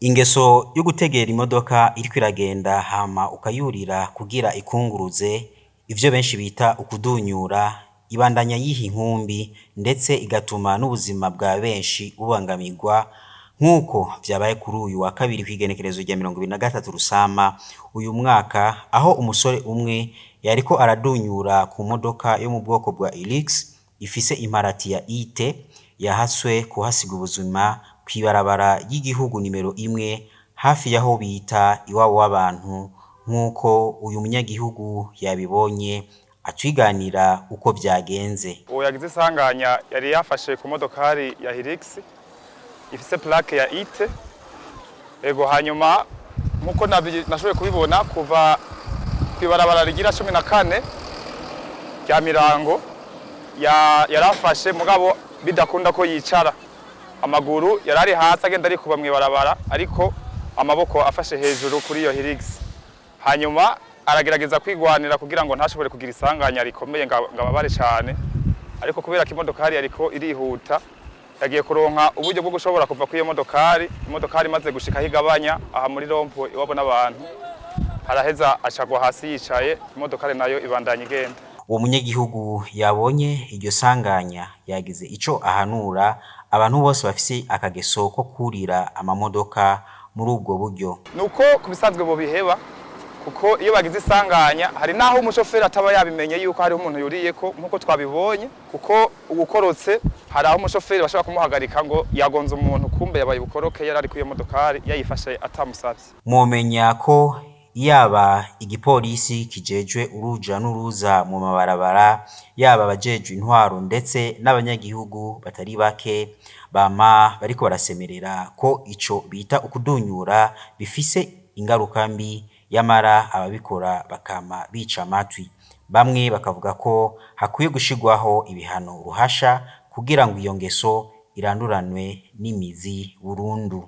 Ingeso yo gutegera imodoka iriko iragenda hama ukayurira kugira ikunguruze, ivyo benshi bita ukudunyura, ibandanya yiha inkumbi ndetse igatuma n'ubuzima bwa benshi bubangamirwa, nk'uko vyabaye kuri uyu wa kabiri kw'igenekerezo rya 23 Rusama uyu mwaka, aho umusore umwe yariko aradunyura ku modoka yo mu bwoko bwa Hilux ifise imparati ya IT, yahaswe kuhasiga ubuzima kw'ibarabara ry'igihugu nimero 1 hafi yaho bita iwabo w'abantu, nk'uko uyu munyagihugu yabibonye atwiganira uko vyagenze. Uwo yagize isanganya yari yafashe ku modokari ya Hilux ifise plaque ya IT, ego hanyuma nkuko nashoboye kubibona kuva kw'ibarabara rigira 14 rya Mirango, yarafashe mugabo bidakunda ko yicara, amaguru yarari hasi agenda ari kuba mw'ibarabara ariko amaboko afashe hejuru kuri iyo Hilux, hanyuma aragerageza kwigwanira kugira ngo ntashobore kugira isanganya rikomeye ngababare cyane, ariko kubera ko imodokari yariko irihuta yagiye kuronka uburyo bwo gushobora kuva kuri iyo imodokari imaze gushika higabanya aha muri rompo iwabo n'abantu, haraheza acagwa hasi yicaye, imodokari nayo ibandanya igenda. Uwo munyagihugu yabonye iryo sanganya yagize ico ahanura abantu bose bafise akageso ko kurira amamodoka muri ubwo buryo. Nuko kubisanzwe bo biheba, kuko iyo bagize isanganya hari naho umushoferi ataba yabimenye yuko hari umuntu yuriyeko, nkuko twabibonye, kuko ugukorotse hari aho umushoferi bashobora kumuhagarika ngo yagonze umuntu, kumbe yabaye bukoroke yarari ku iyo modokari yayifashe atamusavye. Mwomenya ko yaba igipolisi kijejwe uruja n'uruza mu mabarabara, yaba abajejwe intwaro ndetse n'abanyagihugu batari bake bama bariko barasemerera ko ico bita ukudunyura bifise ingaruka mbi, yamara ababikora bakama bica amatwi. Bamwe bakavuga ko hakwiye gushirwaho ibihano ruhasha kugira ngo iyo ngeso iranduranwe n'imizi burundu.